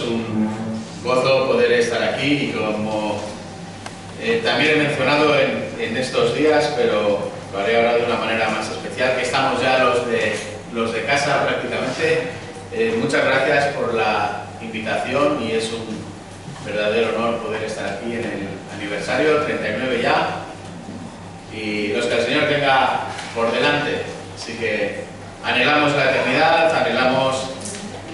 un gozo poder estar aquí y como también he mencionado en estos días, pero lo haré ahora de una manera más especial, que estamos ya los de casa prácticamente. Muchas gracias por la invitación y es un verdadero honor poder estar aquí en el aniversario 39 ya y los que el Señor tenga por delante. Así que anhelamos la eternidad, anhelamos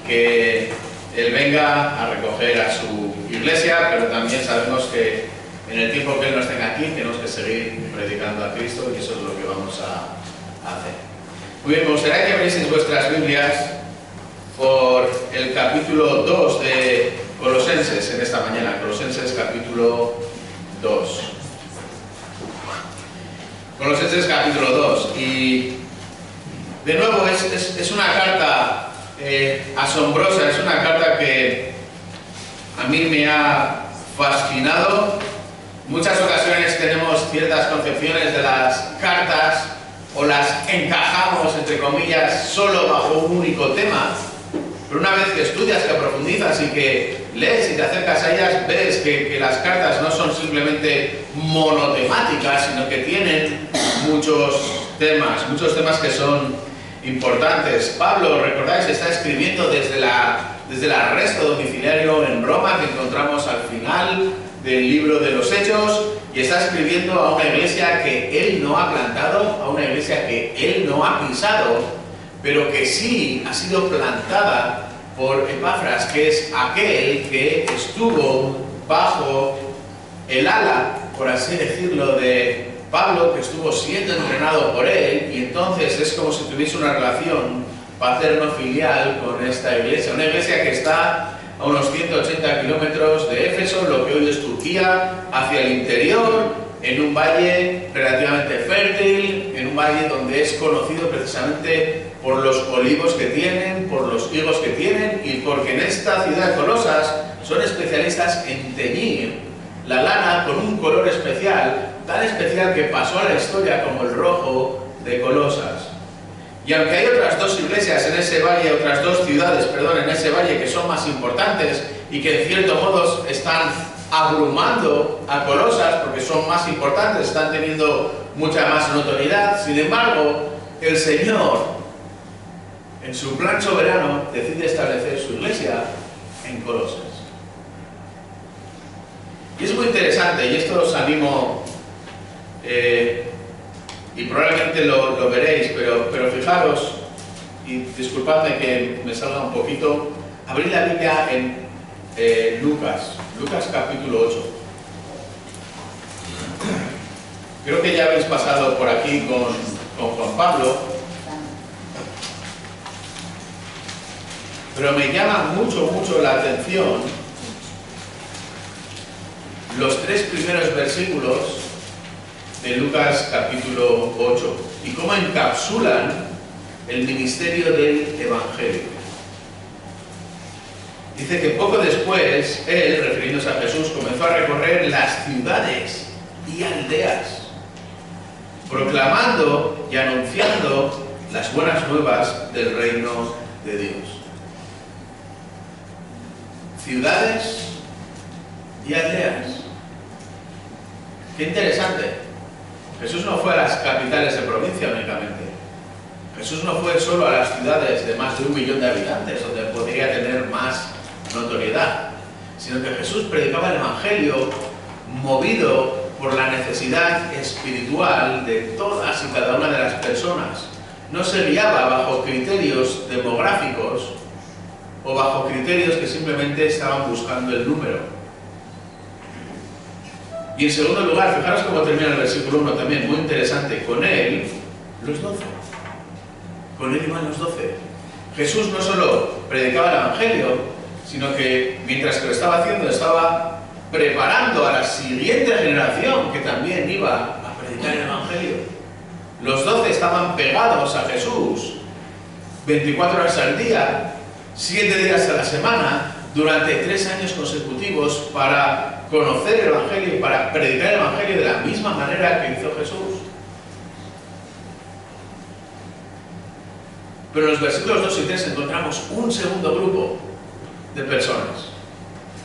que Él venga a recoger a su iglesia, pero también sabemos que en el tiempo que Él nos tenga aquí tenemos que seguir predicando a Cristo y eso es lo que vamos a hacer. Muy bien, me gustaría que abrieseis vuestras Biblias por el capítulo 2 de Colosenses en esta mañana, Colosenses capítulo 2. Colosenses capítulo 2 y de nuevo es una carta asombrosa, es una carta que a mí me ha fascinado. Muchas ocasiones tenemos ciertas concepciones de las cartas o las encajamos, entre comillas, solo bajo un único tema. Pero una vez que estudias, que profundizas y que lees y te acercas a ellas, ves que las cartas no son simplemente monotemáticas, sino que tienen muchos temas que son importantes. Pablo, recordáis, está escribiendo desde el arresto domiciliario en Roma, que encontramos al final del libro de los Hechos, y está escribiendo a una iglesia que él no ha plantado, a una iglesia que él no ha pisado, pero que sí ha sido plantada por Epafras, que es aquel que estuvo bajo el ala, por así decirlo, de Pablo, que estuvo siendo entrenado por él, y entonces es como si tuviese una relación paterno-filial con esta iglesia, una iglesia que está a unos 180 kilómetros de Éfeso, lo que hoy es Turquía, hacia el interior, en un valle relativamente fértil, en un valle donde es conocido precisamente por los olivos que tienen, por los higos que tienen, y porque en esta ciudad de Colosas son especialistas en teñir la lana con un color especial, tan especial que pasó a la historia como el rojo de Colosas. Y aunque hay otras dos iglesias en ese valle, otras dos ciudades, perdón, en ese valle que son más importantes y que en cierto modo están abrumando a Colosas porque son más importantes, están teniendo mucha más notoriedad, sin embargo, el Señor, en su plan soberano, decide establecer su iglesia en Colosas. Y es muy interesante, y esto os animo, y probablemente lo veréis, pero fijaros, y disculpadme que me salga un poquito, abrid la Biblia en Lucas capítulo 8. Creo que ya habéis pasado por aquí con Juan Pablo, pero me llama mucho la atención los tres primeros versículos de Lucas capítulo 8 y cómo encapsulan el ministerio del Evangelio. Dice que poco después, él, refiriéndose a Jesús, comenzó a recorrer las ciudades y aldeas, proclamando y anunciando las buenas nuevas del reino de Dios. Ciudades y aldeas. Qué interesante. Jesús no fue a las capitales de provincia únicamente. Jesús no fue solo a las ciudades de más de 1 millón de habitantes, donde podría tener más notoriedad, sino que Jesús predicaba el Evangelio movido por la necesidad espiritual de todas y cada una de las personas. No se guiaba bajo criterios demográficos o bajo criterios que simplemente estaban buscando el número. Y en segundo lugar, fijaros cómo termina el versículo 1 también, muy interesante. Con él, los 12. Con él iban los 12. Jesús no solo predicaba el Evangelio, sino que mientras que lo estaba haciendo, estaba preparando a la siguiente generación que también iba a predicar el Evangelio. Los 12 estaban pegados a Jesús 24 horas al día, 7 días a la semana, durante 3 años consecutivos para conocer el Evangelio y para predicar el Evangelio de la misma manera que hizo Jesús. Pero en los versículos 2 y 3 encontramos un segundo grupo de personas.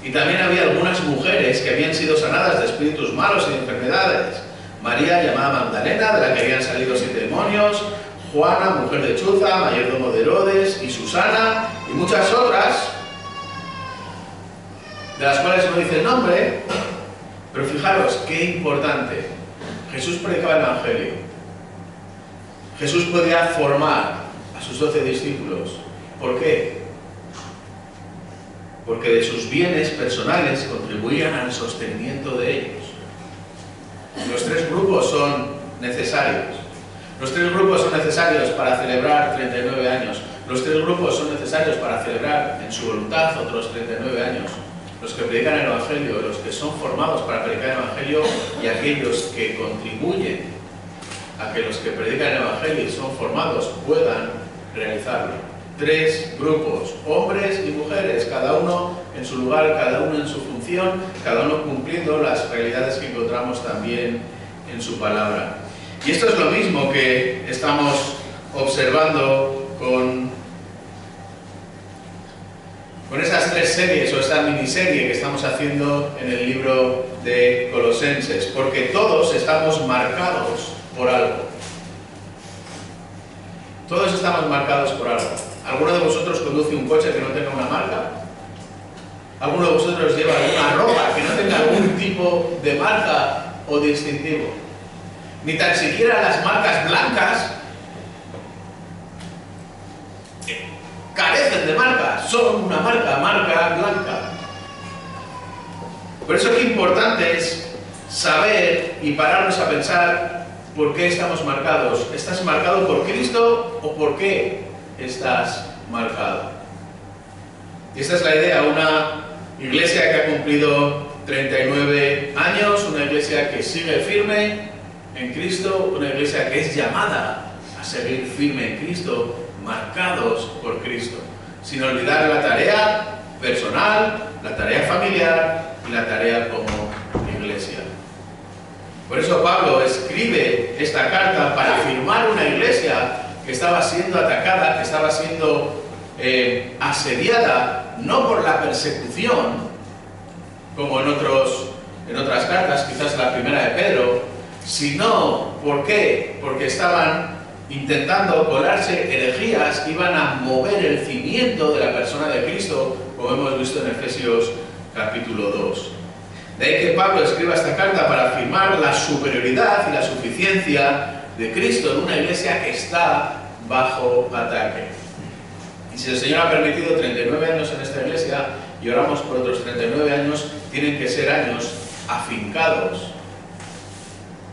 Y también había algunas mujeres que habían sido sanadas de espíritus malos y de enfermedades. María, llamada Magdalena, de la que habían salido 7 demonios, Juana, mujer de Chuza, mayordomo de Herodes, y Susana, y muchas otras, de las cuales no dice el nombre, pero fijaros qué importante. Jesús predicaba el Evangelio. Jesús podía formar a sus 12 discípulos. ¿Por qué? Porque de sus bienes personales contribuían al sostenimiento de ellos. Los 3 grupos son necesarios. Los 3 grupos son necesarios para celebrar 39 años. Los 3 grupos son necesarios para celebrar en su voluntad otros 39 años. Los que predican el Evangelio, los que son formados para predicar el Evangelio y aquellos que contribuyen a que los que predican el Evangelio y son formados puedan realizarlo. 3 grupos, hombres y mujeres, cada uno en su lugar, cada uno en su función, cada uno cumpliendo las realidades que encontramos también en su palabra. Y esto es lo mismo que estamos observando con esas 3 series o esta miniserie que estamos haciendo en el libro de Colosenses, porque todos estamos marcados por algo. Todos estamos marcados por algo. ¿Alguno de vosotros conduce un coche que no tenga una marca? ¿Alguno de vosotros lleva alguna ropa que no tenga algún tipo de marca o distintivo? Ni tan siquiera las marcas blancas carecen de marca, son una marca blanca. Por eso qué importante es saber y pararnos a pensar por qué estamos marcados. ¿Estás marcado por Cristo o por qué estás marcado? Y esta es la idea, una iglesia que ha cumplido 39 años, una iglesia que sigue firme en Cristo, una iglesia que es llamada a seguir firme en Cristo, marcados por Cristo, sin olvidar la tarea personal, la tarea familiar y la tarea como iglesia. Por eso Pablo escribe esta carta para afirmar una iglesia que estaba siendo atacada, que estaba siendo asediada, no por la persecución, como en otras cartas, quizás la primera de Pedro, sino, ¿por qué? Porque estaban intentando colarse herejías que iban a mover el cimiento de la persona de Cristo, como hemos visto en Efesios capítulo 2. De ahí que Pablo escriba esta carta para afirmar la superioridad y la suficiencia de Cristo en una iglesia que está bajo ataque. Y si el Señor ha permitido 39 años en esta iglesia y oramos por otros 39 años, tienen que ser años afincados,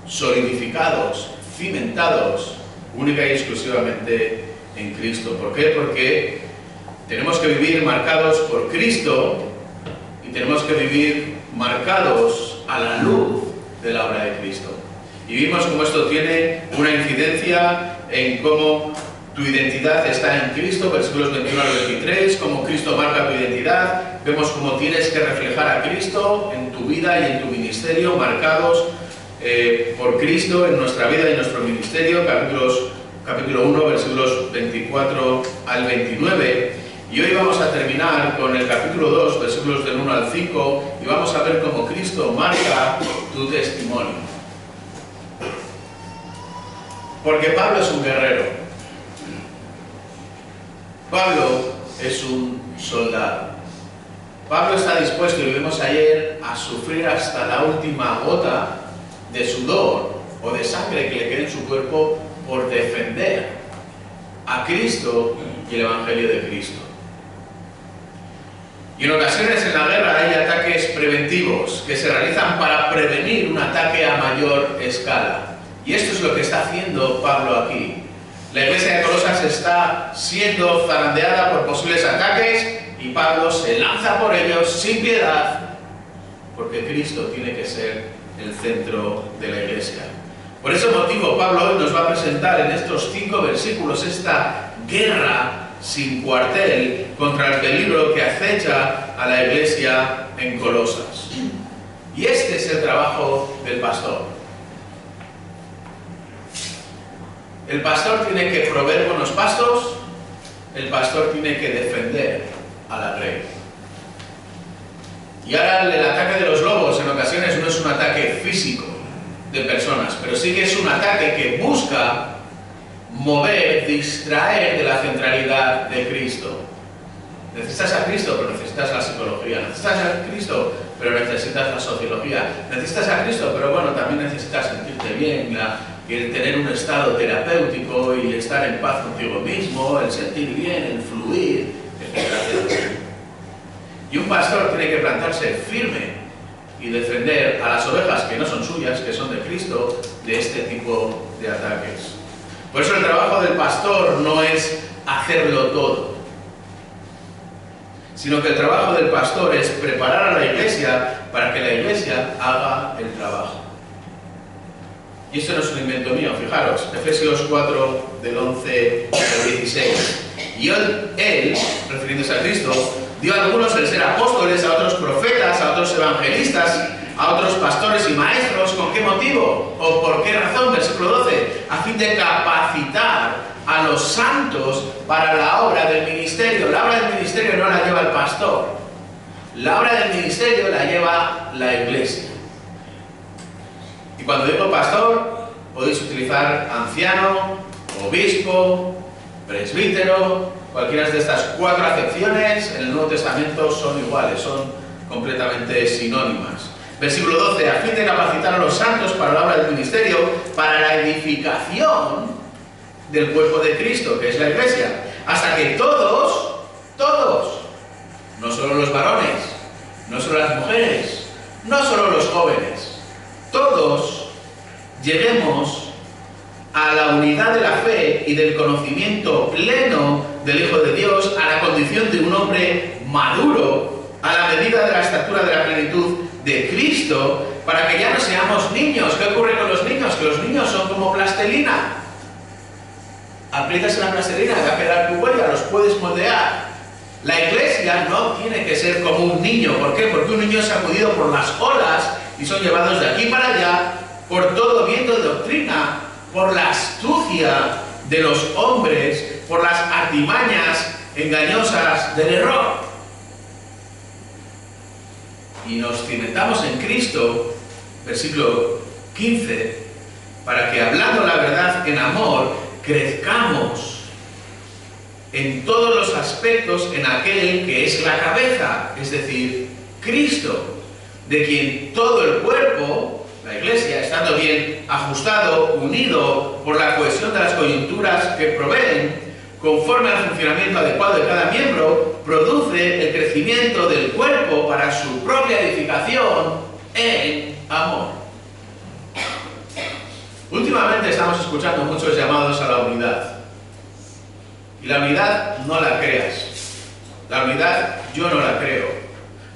solidificados, cimentados, única y exclusivamente en Cristo. ¿Por qué? Porque tenemos que vivir marcados por Cristo y tenemos que vivir marcados a la luz de la obra de Cristo. Y vimos cómo esto tiene una incidencia en cómo tu identidad está en Cristo, versículos 21 al 23, cómo Cristo marca tu identidad. Vemos cómo tienes que reflejar a Cristo en tu vida y en tu ministerio, marcados por Cristo en nuestra vida y en nuestro ministerio, capítulo 1, versículos 24 al 29. Y hoy vamos a terminar con el capítulo 2, versículos del 1 al 5, y vamos a ver cómo Cristo marca tu testimonio. Porque Pablo es un guerrero. Pablo es un soldado. Pablo está dispuesto, y lo vimos ayer, a sufrir hasta la última gota de sudor o de sangre que le quede en su cuerpo por defender a Cristo y el Evangelio de Cristo. Y en ocasiones en la guerra hay ataques preventivos que se realizan para prevenir un ataque a mayor escala. Y esto es lo que está haciendo Pablo aquí. La iglesia de Colosas está siendo zarandeada por posibles ataques y Pablo se lanza por ellos sin piedad, porque Cristo tiene que ser el centro de la iglesia. Por ese motivo Pablo hoy nos va a presentar en estos 5 versículos esta guerra sin cuartel contra el peligro que acecha a la iglesia en Colosas. Y este es el trabajo del pastor. El pastor tiene que proveer buenos pastos, el pastor tiene que defender a la grey. Y ahora el ataque de los lobos en ocasiones no es un ataque físico de personas, pero sí que es un ataque que busca mover, distraer de la centralidad de Cristo. Necesitas a Cristo, pero necesitas la psicología. Necesitas a Cristo, pero necesitas la sociología. Necesitas a Cristo, pero bueno, también necesitas sentirte bien, el tener un estado terapéutico y estar en paz contigo mismo, el sentir bien, el fluir, etc. Y un pastor tiene que plantarse firme y defender a las ovejas que no son suyas, que son de Cristo, de este tipo de ataques. Por eso el trabajo del pastor no es hacerlo todo, sino que el trabajo del pastor es preparar a la iglesia para que la iglesia haga el trabajo. Y esto no es un invento mío, fijaros, Efesios 4, del 11 al 16. Y él, refiriéndose a Cristo, dio a algunos el ser apóstoles, a otros profetas, a otros evangelistas, a otros pastores y maestros. ¿Con qué motivo? ¿O por qué razón? Versículo 12. A fin de capacitar a los santos para la obra del ministerio. La obra del ministerio no la lleva el pastor. La obra del ministerio la lleva la iglesia. Y cuando digo pastor, podéis utilizar anciano, obispo, presbítero. Cualquiera de estas 4 acepciones en el Nuevo Testamento son iguales, son completamente sinónimas. Versículo 12, a fin de capacitar a los santos para la obra del ministerio, para la edificación del cuerpo de Cristo, que es la iglesia, hasta que todos, no solo los varones, no solo las mujeres, no solo los jóvenes, todos lleguemos a la unidad de la fe y del conocimiento pleno del Hijo de Dios, a la condición de un hombre maduro, a la medida de la estatura de la plenitud de Cristo, para que ya no seamos niños. ¿Qué ocurre con los niños? Que los niños son como plastilina. Aprietas en la plastilina, va a quedar tu huella, los puedes moldear. La iglesia no tiene que ser como un niño. ¿Por qué? Porque un niño es sacudido por las olas y son llevados de aquí para allá por todo viento de doctrina, por la astucia de los hombres, por las artimañas engañosas del error. Y nos cimentamos en Cristo, versículo 15, para que hablando la verdad en amor, crezcamos en todos los aspectos en aquel que es la cabeza, es decir, Cristo, de quien todo el cuerpo, la iglesia, estando bien ajustado, unido por la cohesión de las coyunturas que proveen, conforme al funcionamiento adecuado de cada miembro, produce el crecimiento del cuerpo para su propia edificación en amor. Últimamente estamos escuchando muchos llamados a la unidad. Y la unidad no la creas. La unidad yo no la creo.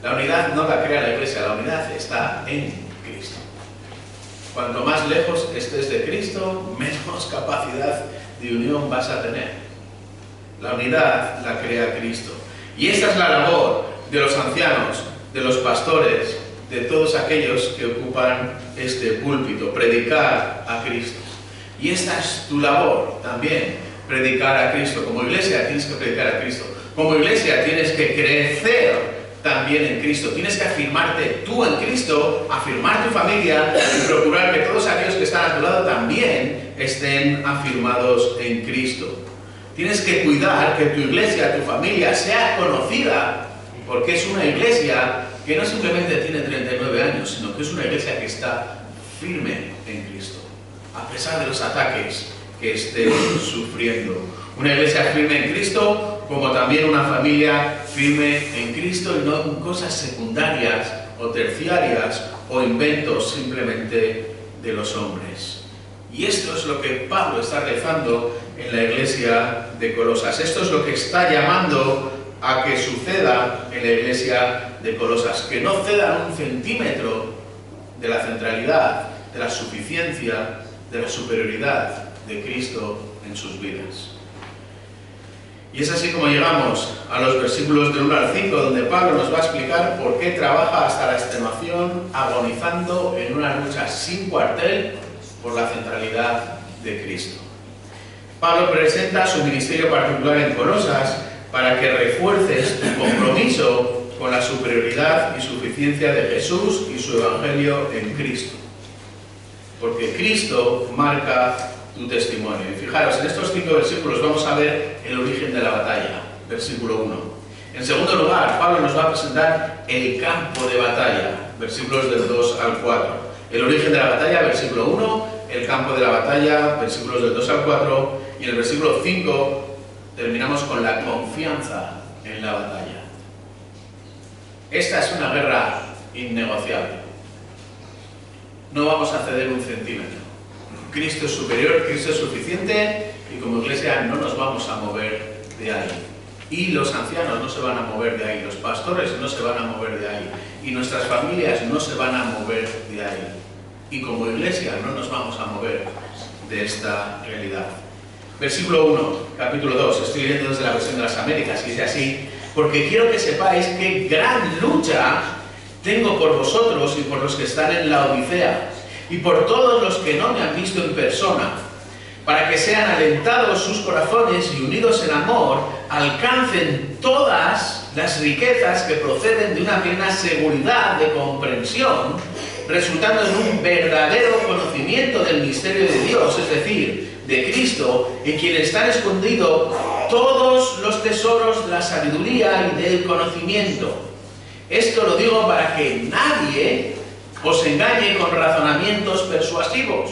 La unidad no la crea la iglesia. La unidad está en Cristo. Cuanto más lejos estés de Cristo, menos capacidad de unión vas a tener. La unidad la crea Cristo. Y esta es la labor de los ancianos, de los pastores, de todos aquellos que ocupan este púlpito, predicar a Cristo. Y esta es tu labor también, predicar a Cristo. Como iglesia tienes que predicar a Cristo. Como iglesia tienes que crecer también en Cristo. Tienes que afirmarte tú en Cristo, afirmar tu familia y procurar que todos aquellos que están a tu lado también estén afirmados en Cristo. Tienes que cuidar que tu iglesia, tu familia, sea conocida, porque es una iglesia que no simplemente tiene 39 años, sino que es una iglesia que está firme en Cristo, a pesar de los ataques que esté sufriendo. Una iglesia firme en Cristo, como también una familia firme en Cristo y no en cosas secundarias o terciarias o inventos simplemente de los hombres. Y esto es lo que Pablo está rezando en la iglesia de Colosas. Esto es lo que está llamando a que suceda en la iglesia de Colosas. Que no cedan un centímetro de la centralidad, de la suficiencia, de la superioridad de Cristo en sus vidas. Y es así como llegamos a los versículos del 1 al 5, donde Pablo nos va a explicar por qué trabaja hasta la extenuación, agonizando en una lucha sin cuartel por la centralidad de Cristo. Pablo presenta su ministerio particular en Colosas para que refuerces tu compromiso con la superioridad y suficiencia de Jesús y su Evangelio en Cristo. Porque Cristo marca tu testimonio. Y fijaros, en estos 5 versículos vamos a ver el origen de la batalla. Versículo 1. En segundo lugar, Pablo nos va a presentar el campo de batalla. Versículos del 2 al 4. El origen de la batalla, versículo 1. El campo de la batalla, versículos del 2 al 4. Y en el versículo 5 terminamos con la confianza en la batalla. Esta es una guerra innegociable. No vamos a ceder un centímetro. Cristo es superior, Cristo es suficiente y como iglesia no nos vamos a mover de ahí. Y los ancianos no se van a mover de ahí, los pastores no se van a mover de ahí y nuestras familias no se van a mover de ahí. Y como iglesia no nos vamos a mover de esta realidad. Versículo 1, capítulo 2, estoy leyendo desde la versión de las Américas y dice así: porque quiero que sepáis qué gran lucha tengo por vosotros y por los que están en la Odisea y por todos los que no me han visto en persona, para que sean alentados sus corazones y unidos en amor, alcancen todas las riquezas que proceden de una plena seguridad de comprensión, resultando en un verdadero conocimiento del misterio de Dios, es decir, de Cristo, en quien están escondidos todos los tesoros de la sabiduría y del conocimiento. Esto lo digo para que nadie os engañe con razonamientos persuasivos.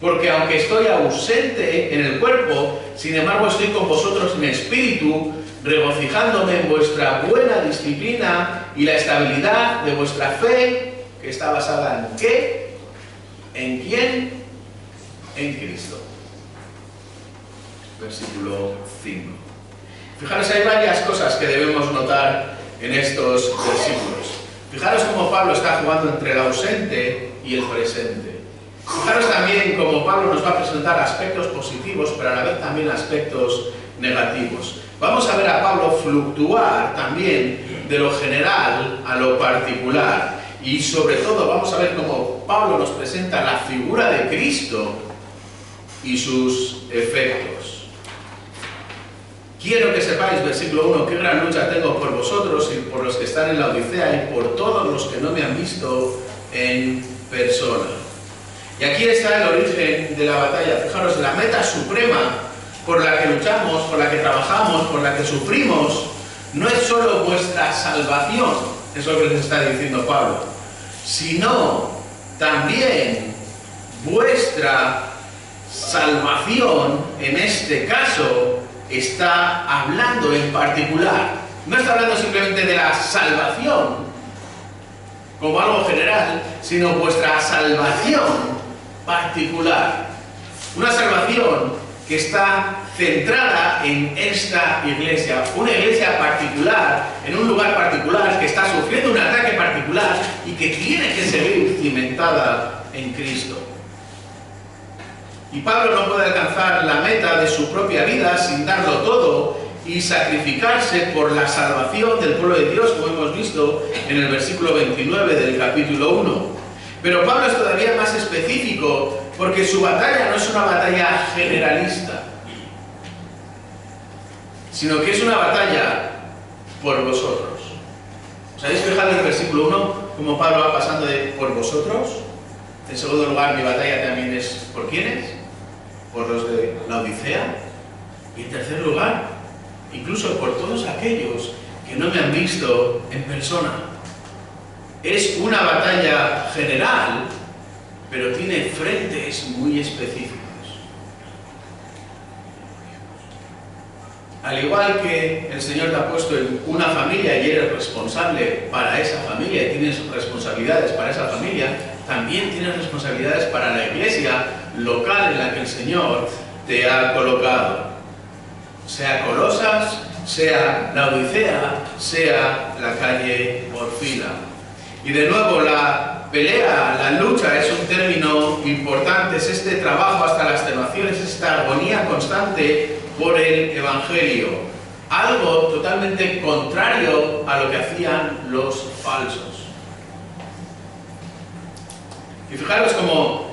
Porque aunque estoy ausente en el cuerpo, sin embargo estoy con vosotros en espíritu, regocijándome en vuestra buena disciplina y la estabilidad de vuestra fe, que está basada ¿en qué? ¿En quién? En Cristo. Versículo 5. Fijaros, hay varias cosas que debemos notar en estos versículos. Fijaros cómo Pablo está jugando entre el ausente y el presente. Fijaros también cómo Pablo nos va a presentar aspectos positivos, pero a la vez también aspectos negativos. Vamos a ver a Pablo fluctuar también de lo general a lo particular. Y sobre todo vamos a ver cómo Pablo nos presenta la figura de Cristo y sus efectos. Quiero que sepáis, versículo 1, qué gran lucha tengo por vosotros y por los que están en la Odisea y por todos los que no me han visto en persona. Y aquí está el origen de la batalla. Fijaros, la meta suprema por la que luchamos, por la que trabajamos, por la que sufrimos, no es solo vuestra salvación, es lo que les está diciendo Pablo, sino también vuestra salvación, en este caso, está hablando en particular. No está hablando simplemente de la salvación como algo general, sino vuestra salvación particular. Una salvación que está centrada en esta iglesia, una iglesia particular, en un lugar particular, que está sufriendo un ataque particular y que tiene que seguir cimentada en Cristo. Y Pablo no puede alcanzar la meta de su propia vida sin darlo todo y sacrificarse por la salvación del pueblo de Dios, como hemos visto en el versículo 29 del capítulo 1. Pero Pablo es todavía más específico porque su batalla no es una batalla generalista, sino que es una batalla por vosotros. ¿Os habéis fijado en el versículo 1 cómo Pablo va pasando de por vosotros? En segundo lugar, mi batalla también es ¿por quiénes? Por los de la Odisea. Y en tercer lugar, incluso por todos aquellos que no me han visto en persona. Es una batalla general, pero tiene frentes muy específicos. Al igual que el Señor te ha puesto en una familia y eres responsable para esa familia y tienes responsabilidades para esa familia, también tienes responsabilidades para la iglesia local en la que el Señor te ha colocado. Sea Colosas, sea la Odisea, sea la calle Orfila. Y de nuevo, la pelea, la lucha es un término importante, es este trabajo hasta las extenuación, es esta agonía constante por el Evangelio. Algo totalmente contrario a lo que hacían los falsos. Y fijaros como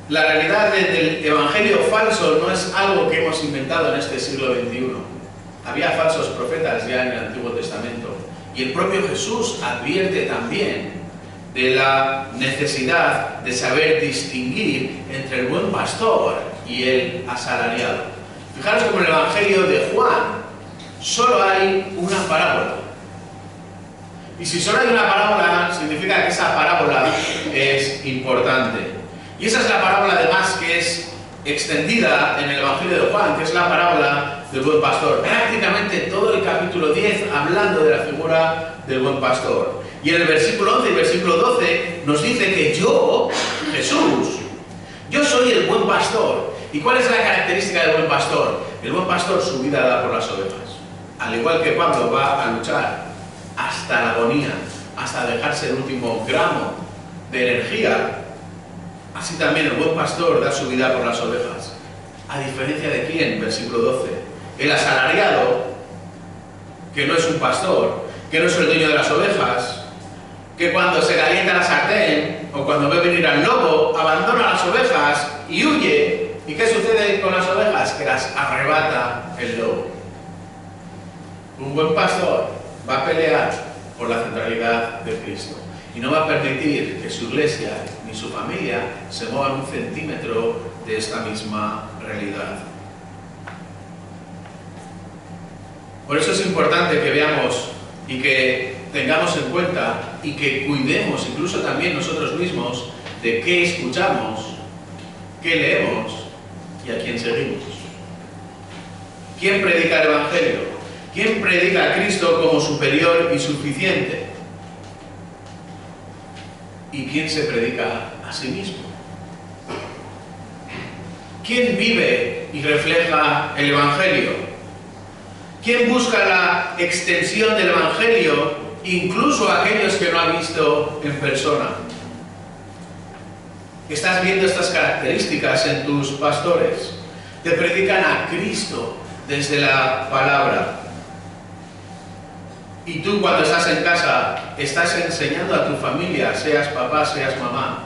la realidad del Evangelio falso no es algo que hemos inventado en este siglo XXI. Había falsos profetas ya en el Antiguo Testamento. Y el propio Jesús advierte también de la necesidad de saber distinguir entre el buen pastor y el asalariado. Fijaros como en el Evangelio de Juan solo hay una parábola. Y si solo hay una parábola, significa que esa parábola es importante. Y esa es la parábola además que es extendida en el Evangelio de Juan, que es la parábola del buen pastor. Prácticamente todo el capítulo 10 hablando de la figura del buen pastor. Y en el versículo 11 y versículo 12 nos dice que yo, Jesús, yo soy el buen pastor. ¿Y cuál es la característica del buen pastor? El buen pastor su vida da por las ovejas. Al igual que Pablo va a luchar hasta la agonía, hasta dejarse el último gramo de energía, así también el buen pastor da su vida por las ovejas. ¿A diferencia de quién? Versículo 12. El asalariado, que no es un pastor, que no es el dueño de las ovejas, que cuando se calienta la sartén o cuando ve venir al lobo, abandona las ovejas y huye. ¿Y qué sucede con las ovejas? Que las arrebata el lobo. Un buen pastor va a pelear por la centralidad de Cristo y no va a permitir que su iglesia ni su familia se muevan un centímetro de esta misma realidad. Por eso es importante que veamos y que tengamos en cuenta y que cuidemos incluso también nosotros mismos de qué escuchamos, qué leemos y a quién seguimos. ¿Quién predica el Evangelio? ¿Quién predica a Cristo como superior y suficiente? ¿Y quién se predica a sí mismo? ¿Quién vive y refleja el Evangelio? ¿Quién busca la extensión del Evangelio, incluso a aquellos que no ha visto en persona? ¿Estás viendo estas características en tus pastores? Te predican a Cristo desde la palabra. Y tú cuando estás en casa, estás enseñando a tu familia, seas papá, seas mamá,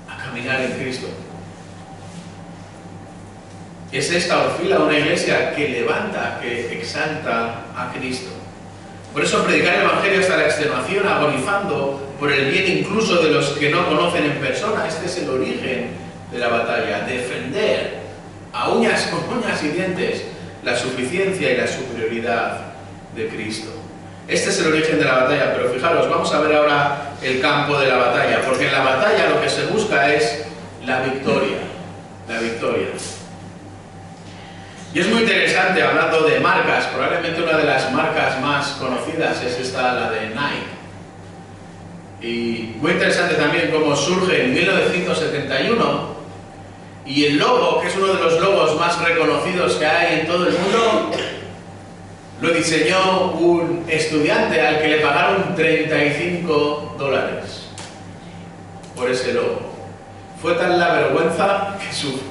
a caminar en Cristo. Es esta Orfila una iglesia que levanta, que exalta a Cristo. Por eso predicar el Evangelio hasta la extenuación, agonizando por el bien incluso de los que no conocen en persona. Este es el origen de la batalla. Defender a uñas con uñas y dientes la suficiencia y la superioridad de Cristo. Este es el origen de la batalla, pero fijaros, vamos a ver ahora el campo de la batalla, porque en la batalla lo que se busca es la victoria, la victoria. Y es muy interesante, hablando de marcas, probablemente una de las marcas más conocidas es esta, la de Nike. Y muy interesante también cómo surge en 1971, y el logo, que es uno de los logos más reconocidos que hay en todo el mundo, lo diseñó un estudiante al que le pagaron $35 por ese logo. Fue tal la vergüenza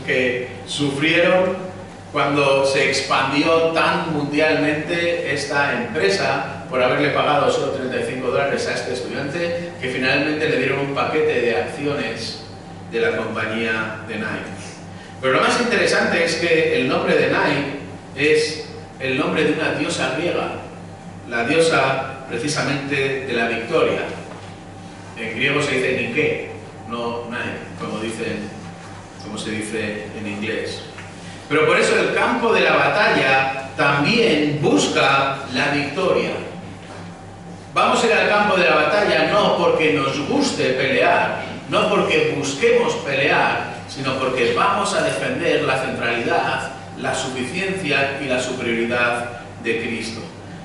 que sufrieron cuando se expandió tan mundialmente esta empresa por haberle pagado solo $35 a este estudiante, que finalmente le dieron un paquete de acciones de la compañía de Nike. Pero lo más interesante es que el nombre de Nike es el nombre de una diosa griega, la diosa precisamente de la victoria. En griego se dice Nike, no Nike, como se dice en inglés. Pero por eso el campo de la batalla también busca la victoria. Vamos a ir al campo de la batalla no porque nos guste pelear, no porque busquemos pelear, sino porque vamos a defender la centralidad, la suficiencia y la superioridad de Cristo.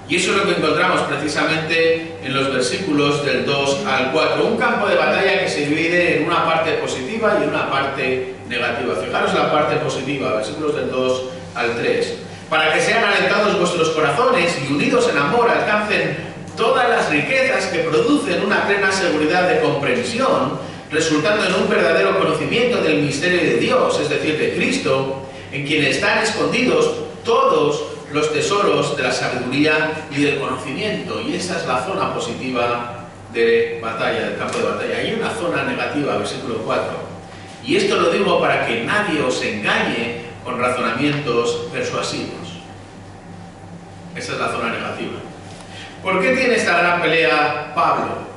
Y eso es lo que encontramos precisamente en los versículos del 2 al 4. Un campo de batalla que se divide en una parte positiva y en una parte negativa. Fijaros la parte positiva, versículos del 2 al 3. Para que sean alentados vuestros corazones y unidos en amor alcancen todas las riquezas que producen una plena seguridad de comprensión, resultando en un verdadero conocimiento del misterio de Dios, es decir, de Cristo, en quien están escondidos todos los tesoros de la sabiduría y del conocimiento. Y esa es la zona positiva de batalla, del campo de batalla. Hay una zona negativa, versículo 4. Y esto lo digo para que nadie os engañe con razonamientos persuasivos. Esa es la zona negativa. ¿Por qué tiene esta gran pelea Pablo?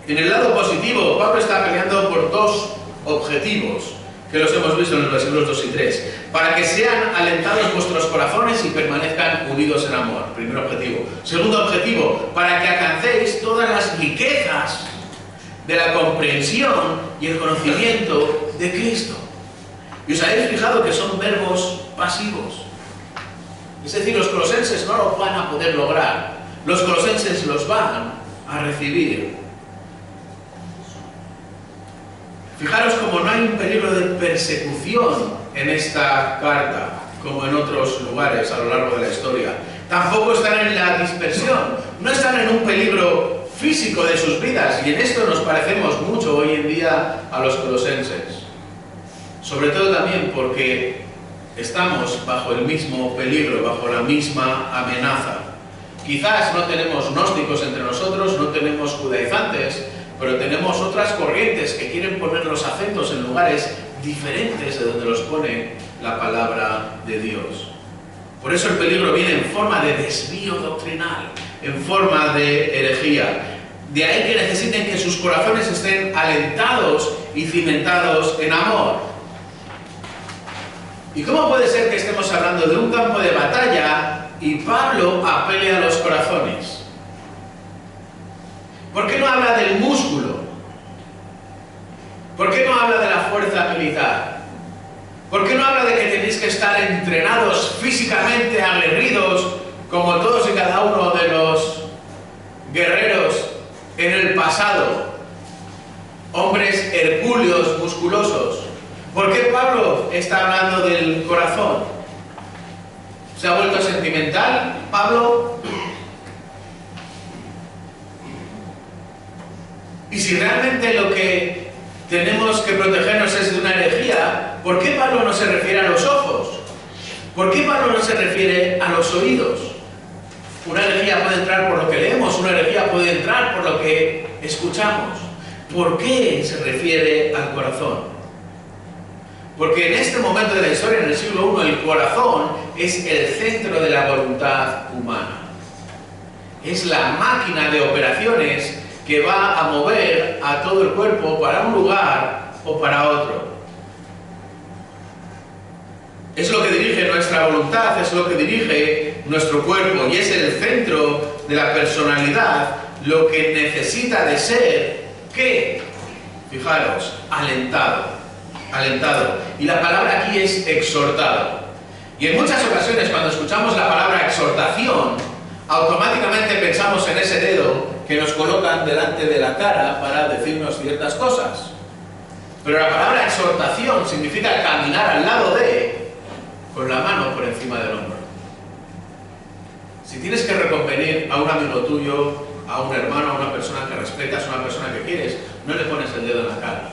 En el lado positivo, Pablo está peleando por dos objetivos, que los hemos visto en los versículos 2 y 3. Para que sean alentados vuestros corazones y permanezcan unidos en amor. Primer objetivo. Segundo objetivo, para que alcancéis todas las riquezas de la comprensión y el conocimiento de Cristo. Y os habéis fijado que son verbos pasivos. Es decir, los colosenses no lo van a poder lograr. Los colosenses los van a recibir. Fijaros como no hay un peligro de persecución en esta carta, como en otros lugares a lo largo de la historia. Tampoco están en la dispersión, no están en un peligro físico de sus vidas, y en esto nos parecemos mucho hoy en día a los colosenses. Sobre todo también porque estamos bajo el mismo peligro, bajo la misma amenaza. Quizás no tenemos gnósticos entre nosotros, no tenemos judaizantes, pero tenemos otras corrientes que quieren poner los acentos en lugares diferentes de donde los pone la palabra de Dios. Por eso el peligro viene en forma de desvío doctrinal, en forma de herejía. De ahí que necesiten que sus corazones estén alentados y cimentados en amor. ¿Y cómo puede ser que estemos hablando de un campo de batalla y Pablo apele a los corazones? ¿Por qué no habla del músculo? ¿Por qué no habla de la fuerza militar? ¿Por qué no habla de que tenéis que estar entrenados físicamente, aguerridos, como todos y cada uno de los guerreros en el pasado? Hombres hercúleos, musculosos. ¿Por qué Pablo está hablando del corazón? ¿Se ha vuelto sentimental, Pablo? Y si realmente lo que tenemos que protegernos es de una herejía, ¿por qué Pablo no se refiere a los ojos? ¿Por qué Pablo no se refiere a los oídos? Una herejía puede entrar por lo que leemos, una herejía puede entrar por lo que escuchamos. ¿Por qué se refiere al corazón? Porque en este momento de la historia, en el siglo I, el corazón es el centro de la voluntad humana. Es la máquina de operaciones que va a mover a todo el cuerpo para un lugar o para otro. Es lo que dirige nuestra voluntad, es lo que dirige nuestro cuerpo y es el centro de la personalidad, lo que necesita de ser, ¿qué? Fijaros, alentado. Y la palabra aquí es exhortado. Y en muchas ocasiones cuando escuchamos la palabra exhortación, automáticamente pensamos en ese dedo que nos colocan delante de la cara para decirnos ciertas cosas. Pero la palabra exhortación significa caminar al lado de, con la mano por encima del hombro. Si tienes que reconvenir a un amigo tuyo, a un hermano, a una persona que respetas, a una persona que quieres, no le pones el dedo en la cara.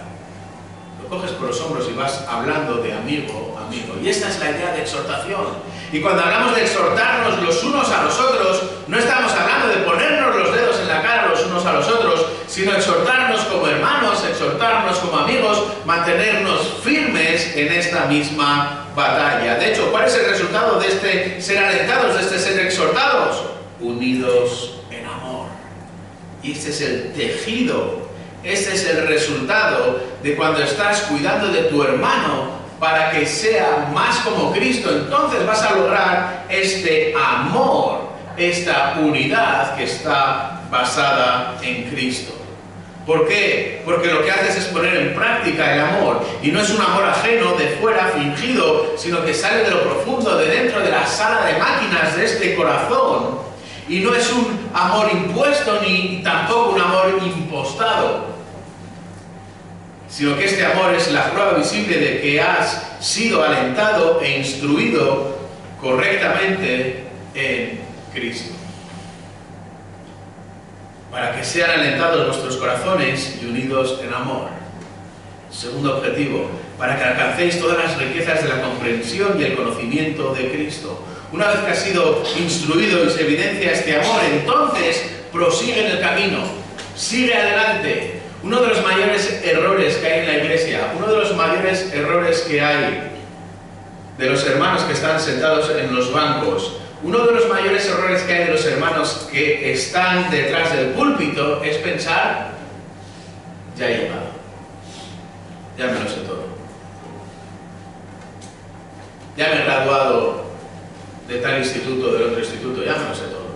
Lo coges por los hombros y vas hablando de amigo a amigo. Y esta es la idea de exhortación. Y cuando hablamos de exhortarnos los unos a los otros, no estamos hablando de ponernos los dedos en la cara los unos a los otros, sino exhortarnos como hermanos, exhortarnos como amigos, mantenernos firmes en esta misma batalla. De hecho, ¿cuál es el resultado de este ser alentados, de este ser exhortados? Unidos en amor. Y este es el tejido, este es el resultado de cuando estás cuidando de tu hermano para que sea más como Cristo. Entonces vas a lograr este amor, esta unidad que está basada en Cristo. ¿Por qué? Porque lo que haces es poner en práctica el amor, y no es un amor ajeno de fuera, fingido, sino que sale de lo profundo, de dentro de la sala de máquinas de este corazón, y no es un amor impuesto ni tampoco un amor impostado, sino que este amor es la prueba visible de que has sido alentado e instruido correctamente en Cristo. Para que sean alentados vuestros corazones y unidos en amor. Segundo objetivo, para que alcancéis todas las riquezas de la comprensión y el conocimiento de Cristo. Una vez que has sido instruido y se evidencia este amor, entonces prosigue en el camino, sigue adelante. Uno de los mayores errores que hay en la iglesia, uno de los mayores errores que hay de los hermanos que están sentados en los bancos, Uno de los mayores errores que hay de los hermanos que están detrás del púlpito es pensar: ya he llegado, ya me lo sé todo, ya me he graduado de tal instituto, del otro instituto, ya me lo sé todo.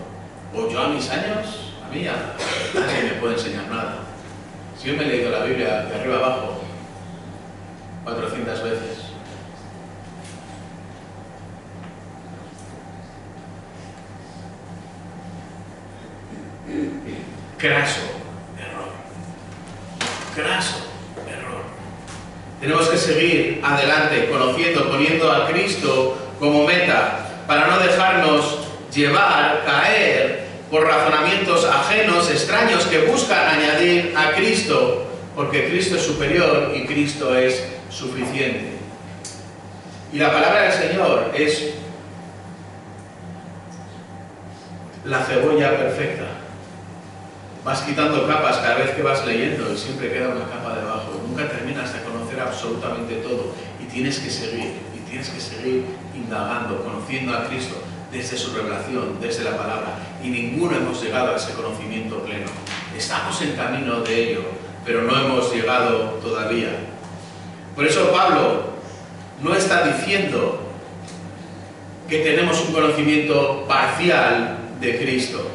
O yo a mis años, a mí ya nadie me puede enseñar nada. Si yo me he leído la Biblia de arriba abajo 400 veces. Craso error. Craso error. Tenemos que seguir adelante, conociendo, poniendo a Cristo como meta, para no dejarnos llevar, caer por razonamientos ajenos, extraños, que buscan añadir a Cristo, porque Cristo es superior y Cristo es suficiente. Y la palabra del Señor es la cebolla perfecta. Vas quitando capas cada vez que vas leyendo y siempre queda una capa debajo. Nunca terminas de conocer absolutamente todo y tienes que seguir indagando, conociendo a Cristo desde su revelación, desde la palabra. Y ninguno hemos llegado a ese conocimiento pleno. Estamos en camino de ello, pero no hemos llegado todavía. Por eso Pablo no está diciendo que tenemos un conocimiento parcial de Cristo,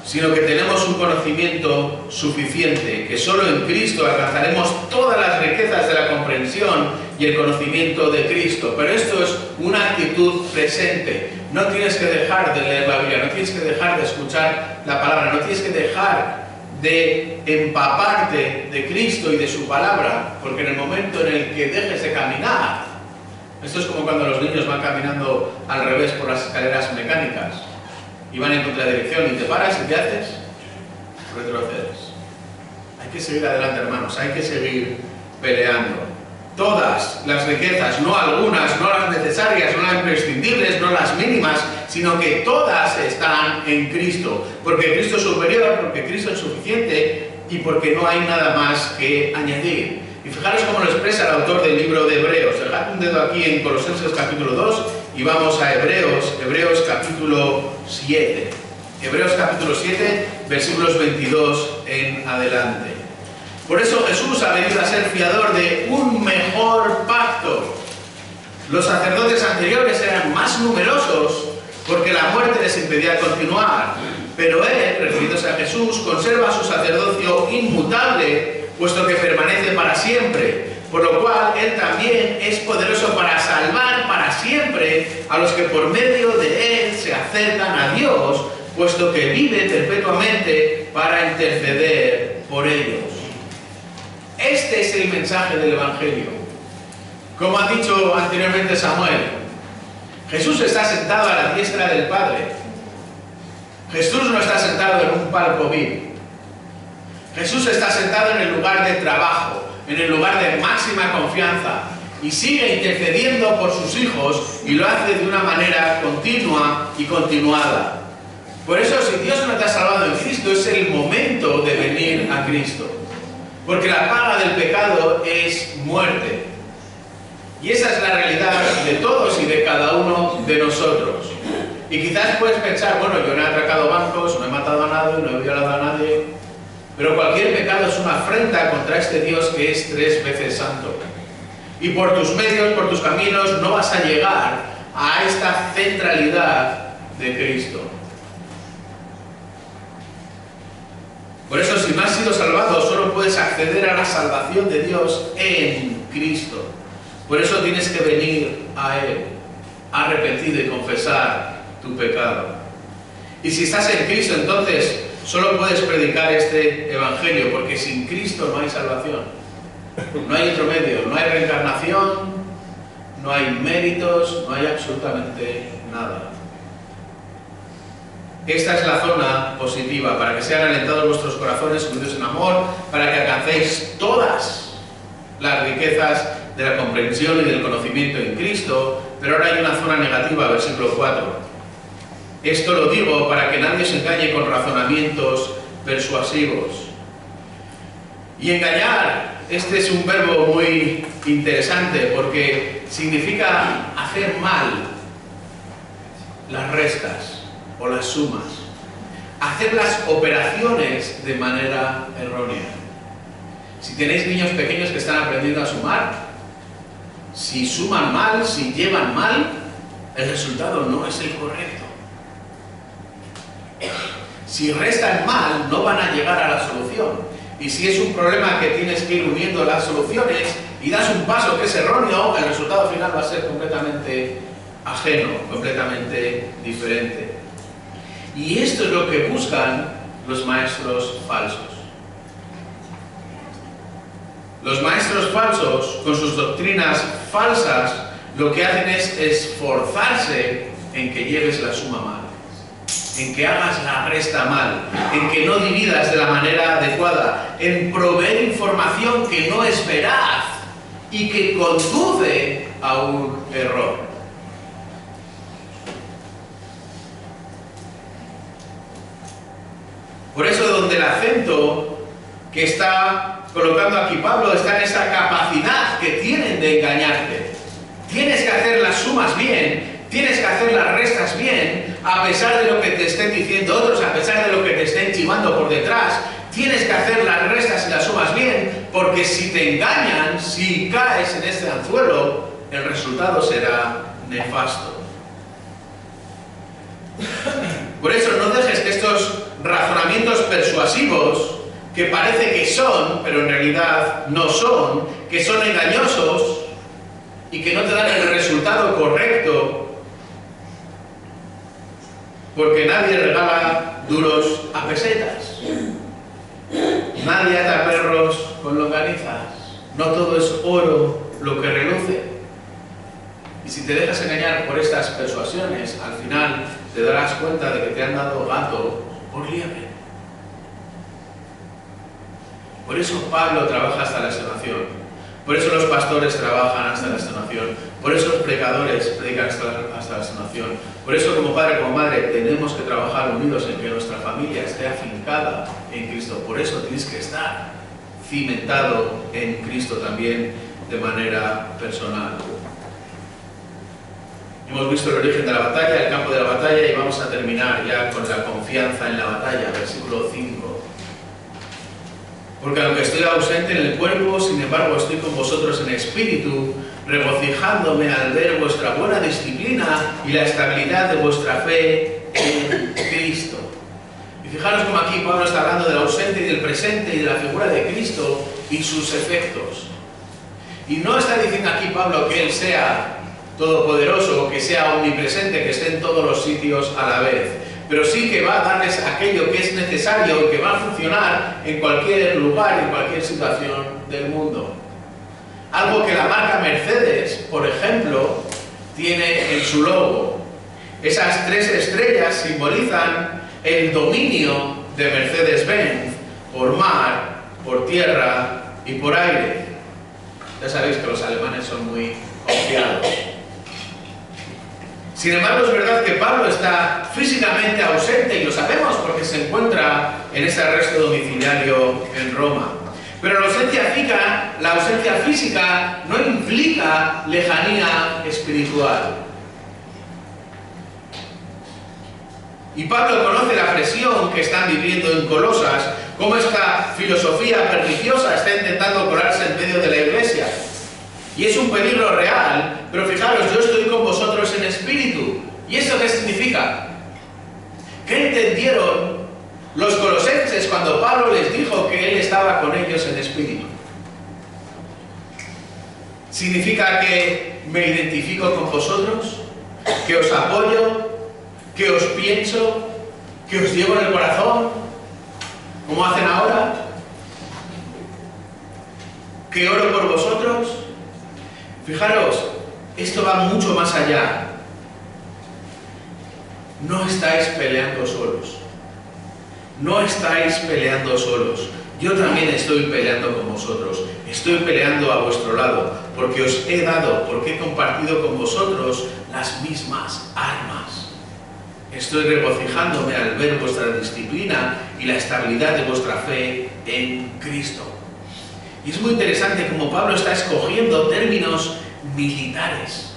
sino que tenemos un conocimiento suficiente, que solo en Cristo alcanzaremos todas las riquezas de la comprensión y el conocimiento de Cristo. Pero esto es una actitud presente. No tienes que dejar de leer la Biblia, no tienes que dejar de escuchar la palabra, no tienes que dejar de empaparte de Cristo y de su palabra, porque en el momento en el que dejes de caminar, esto es como cuando los niños van caminando al revés por las escaleras mecánicas y van en contradirección y te paras y ¿qué haces? Retrocedes. Hay que seguir adelante, hermanos, hay que seguir peleando. Todas las riquezas, no algunas, no las necesarias, no las imprescindibles, no las mínimas, sino que todas están en Cristo, porque Cristo es superior, porque Cristo es suficiente y porque no hay nada más que añadir. Y fijaros cómo lo expresa el autor del libro de Hebreos. Dejad un dedo aquí en Colosenses capítulo 2 y vamos a Hebreos capítulo 7. Hebreos capítulo 7, versículos 22 en adelante. Por eso Jesús ha venido a ser fiador de un mejor pacto. Los sacerdotes anteriores eran más numerosos porque la muerte les impedía continuar. Pero Él, refiriéndose a Jesús, conserva su sacerdocio inmutable, puesto que permanece para siempre. Por lo cual Él también es poderoso para salvar para siempre a los que por medio de Él se acercan a Dios, puesto que vive perpetuamente para interceder por ellos. Este es el mensaje del Evangelio. Como ha dicho anteriormente Samuel, Jesús está sentado a la diestra del Padre. Jesús no está sentado en un palco VIP. Jesús está sentado en el lugar de trabajo, en el lugar de máxima confianza, y sigue intercediendo por sus hijos y lo hace de una manera continua y continuada. Por eso, si Dios no te ha salvado en Cristo, es el momento de venir a Cristo. Porque la paga del pecado es muerte. Y esa es la realidad de todos y de cada uno de nosotros. Y quizás puedes pensar, bueno, yo no he atracado bancos, no he matado a nadie, no he violado a nadie. Pero cualquier pecado es una afrenta contra este Dios que es 3 veces santo. Y por tus medios, por tus caminos, no vas a llegar a esta centralidad de Cristo. Por eso, si no has sido salvado, solo puedes acceder a la salvación de Dios en Cristo. Por eso tienes que venir a Él, arrepentido y confesar tu pecado. Y si estás en Cristo, entonces solo puedes predicar este Evangelio, porque sin Cristo no hay salvación. No hay otro medio, no hay reencarnación, no hay méritos, no hay absolutamente nada. Esta es la zona positiva, para que sean alentados vuestros corazones unidos en amor, para que alcancéis todas las riquezas de la comprensión y del conocimiento en Cristo. Pero ahora hay una zona negativa, versículo 4. Esto lo digo para que nadie se engañe con razonamientos persuasivos. Y engañar, este es un verbo muy interesante porque significa hacer mal. las restas o las sumas, hacer las operaciones de manera errónea. Si tenéis niños pequeños que están aprendiendo a sumar, si suman mal, si llevan mal, el resultado no es el correcto. Si restan mal, no van a llegar a la solución. Y si es un problema que tienes que ir uniendo las soluciones y das un paso que es erróneo, el resultado final va a ser completamente ajeno, completamente diferente. Y esto es lo que buscan los maestros falsos. Los maestros falsos, con sus doctrinas falsas, lo que hacen es esforzarse en que lleves la suma mal, en que hagas la resta mal, en que no dividas de la manera adecuada, en proveer información que no es veraz y que conduce a un error. Por eso donde el acento que está colocando aquí Pablo está en esa capacidad que tienen de engañarte. Tienes que hacer las sumas bien, tienes que hacer las restas bien, a pesar de lo que te estén diciendo otros, a pesar de lo que te estén chivando por detrás. Tienes que hacer las restas y las sumas bien, porque si te engañan, si caes en este anzuelo, el resultado será nefasto. Por eso no dejes que estos razonamientos persuasivos, que parece que son, pero en realidad no son, que son engañosos y que no te dan el resultado correcto, porque nadie regala duros a pesetas, nadie ata perros con longanizas, no todo es oro lo que reluce. Y si te dejas engañar por estas persuasiones, al final te darás cuenta de que te han dado gato por liebre. Por eso Pablo trabaja hasta la extenuación. Por eso los pastores trabajan hasta la extenuación. Por eso los predicadores predican hasta la extenuación. Por eso como padre, como madre, tenemos que trabajar unidos en que nuestra familia esté afincada en Cristo. Por eso tienes que estar cimentado en Cristo también de manera personal. Hemos visto el origen de la batalla, el campo de la batalla, y vamos a terminar ya con la confianza en la batalla, versículo 5. Porque aunque estoy ausente en el cuerpo, sin embargo estoy con vosotros en espíritu, regocijándome al ver vuestra buena disciplina y la estabilidad de vuestra fe en Cristo. Y fijaros como aquí Pablo está hablando del ausente y del presente y de la figura de Cristo y sus efectos. Y no está diciendo aquí Pablo que Él sea todopoderoso, que sea omnipresente, que esté en todos los sitios a la vez. Pero sí que va a darles aquello que es necesario y que va a funcionar en cualquier lugar, en cualquier situación del mundo. Algo que la marca Mercedes, por ejemplo, tiene en su logo. Esas 3 estrellas simbolizan el dominio de Mercedes-Benz por mar, por tierra y por aire. Ya sabéis que los alemanes son muy confiados. Sin embargo, es verdad que Pablo está físicamente ausente, y lo sabemos porque se encuentra en ese arresto domiciliario en Roma. Pero la ausencia física no implica lejanía espiritual. Y Pablo conoce la presión que están viviendo en Colosas, cómo esta filosofía perniciosa está intentando colarse en medio de la iglesia. Y es un peligro real, pero fijaros, yo estoy con vosotros en espíritu. ¿Y eso qué significa? ¿Qué entendieron los colosenses cuando Pablo les dijo que él estaba con ellos en espíritu? ¿Significa que me identifico con vosotros? ¿Que os apoyo? ¿Que os pienso? ¿Que os llevo en el corazón? ¿Cómo hacen ahora? ¿Que oro por vosotros? Fijaros, esto va mucho más allá. No estáis peleando solos. No estáis peleando solos. Yo también estoy peleando con vosotros. Estoy peleando a vuestro lado, porque os he dado, porque he compartido con vosotros las mismas armas. Estoy regocijándome al ver vuestra disciplina y la estabilidad de vuestra fe en Cristo. Y es muy interesante cómo Pablo está escogiendo términos militares.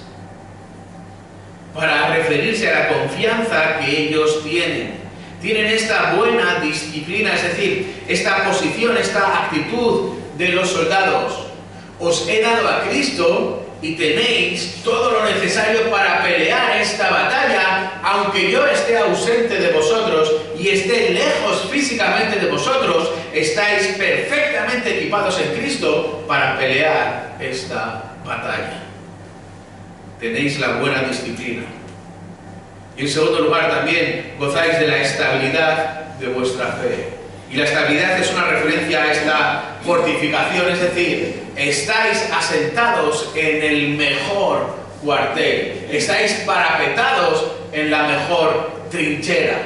para referirse a la confianza que ellos tienen. Tienen esta buena disciplina, es decir, esta posición, esta actitud de los soldados. Os he dado a Cristo y tenéis todo lo necesario para pelear esta batalla, aunque yo esté ausente de vosotros y esté lejos físicamente de vosotros, estáis perfectamente equipados en Cristo para pelear esta batalla. Tenéis la buena disciplina. Y en segundo lugar también gozáis de la estabilidad de vuestra fe. Y la estabilidad es una referencia a esta fortificación, es decir, estáis asentados en el mejor cuartel, estáis parapetados en la mejor trinchera,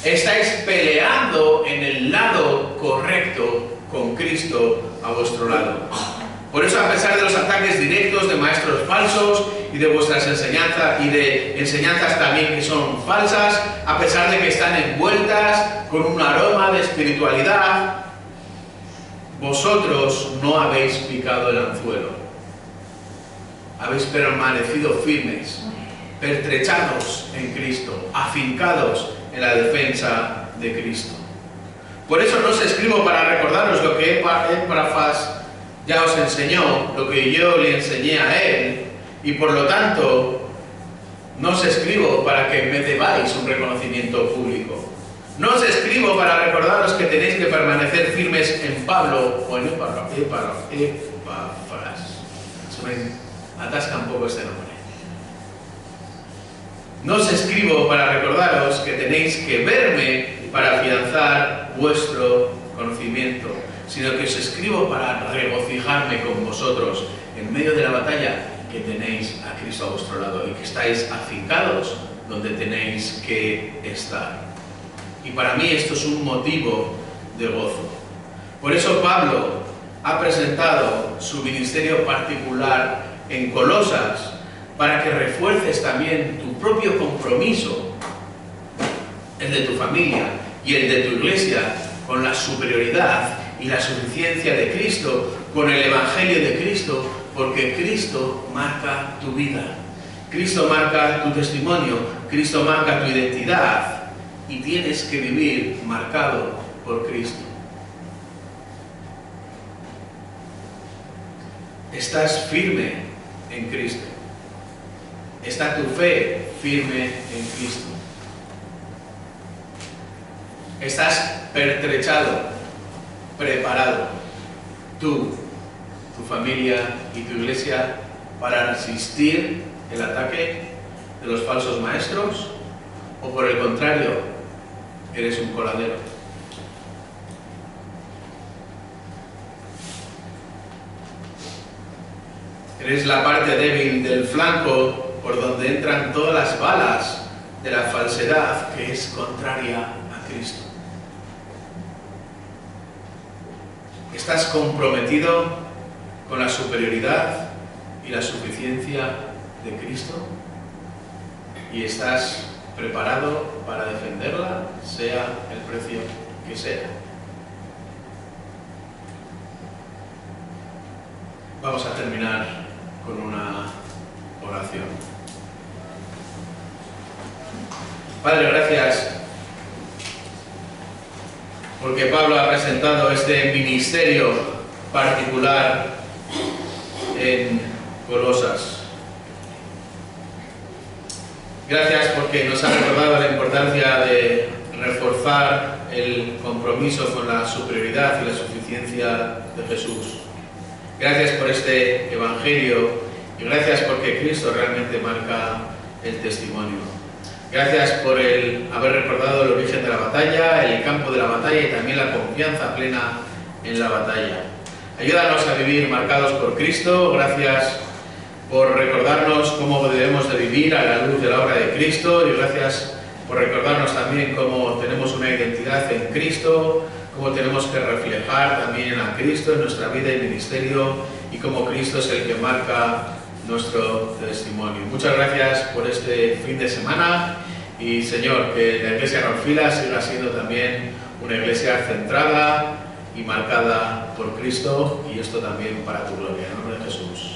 estáis peleando en el lado correcto con Cristo a vuestro lado. Por eso, a pesar de los ataques directos de maestros falsos y de vuestras enseñanzas y de enseñanzas también que son falsas, a pesar de que están envueltas con un aroma de espiritualidad, vosotros no habéis picado el anzuelo. Habéis permanecido firmes, pertrechados en Cristo, afincados en la defensa de Cristo. Por eso no os escribo para recordaros lo que Epafras ya os enseñó, lo que yo le enseñé a él, y por lo tanto no os escribo para que me debáis un reconocimiento público. No os escribo para recordaros que tenéis que permanecer firmes en Pablo o en Epafras. Se me atasca un poco este nombre. No os escribo para recordaros que tenéis que verme para afianzar vuestro conocimiento, sino que os escribo para regocijarme con vosotros en medio de la batalla, que tenéis a Cristo a vuestro lado y que estáis afincados donde tenéis que estar. Y para mí esto es un motivo de gozo. Por eso Pablo ha presentado su ministerio particular en Colosas, para que refuerces también tu propio compromiso, el de tu familia y el de tu iglesia, con la superioridad y la suficiencia de Cristo, con el Evangelio de Cristo, porque Cristo marca tu vida, Cristo marca tu testimonio, Cristo marca tu identidad, y tienes que vivir marcado por Cristo. Estás firme en Cristo. Está tu fe firme en Cristo. Estás pertrechado, preparado, tú, tu familia y tu iglesia, para resistir el ataque de los falsos maestros, o por el contrario, eres un coladero. Eres la parte débil del flanco por donde entran todas las balas de la falsedad que es contraria a Cristo. Estás comprometido con la superioridad y la suficiencia de Cristo y estás preparado para defenderla, sea el precio que sea. Vamos a terminar con una oración. Padre, gracias porque Pablo ha presentado este ministerio particular en Colosas. Gracias porque nos ha recordado la importancia de reforzar el compromiso con la superioridad y la suficiencia de Jesús. Gracias por este Evangelio y gracias porque Cristo realmente marca el testimonio. Gracias por el haber recordado el origen de la batalla, el campo de la batalla y también la confianza plena en la batalla. Ayúdanos a vivir marcados por Cristo. Gracias por recordarnos cómo debemos de vivir a la luz de la obra de Cristo, y gracias por recordarnos también cómo tenemos una identidad en Cristo, cómo tenemos que reflejar también a Cristo en nuestra vida y ministerio, y cómo Cristo es el que marca nuestro testimonio. Muchas gracias por este fin de semana, y Señor, que la Iglesia Norfila siga siendo también una iglesia centrada y marcada por Cristo, y esto también para tu gloria. En el nombre de Jesús.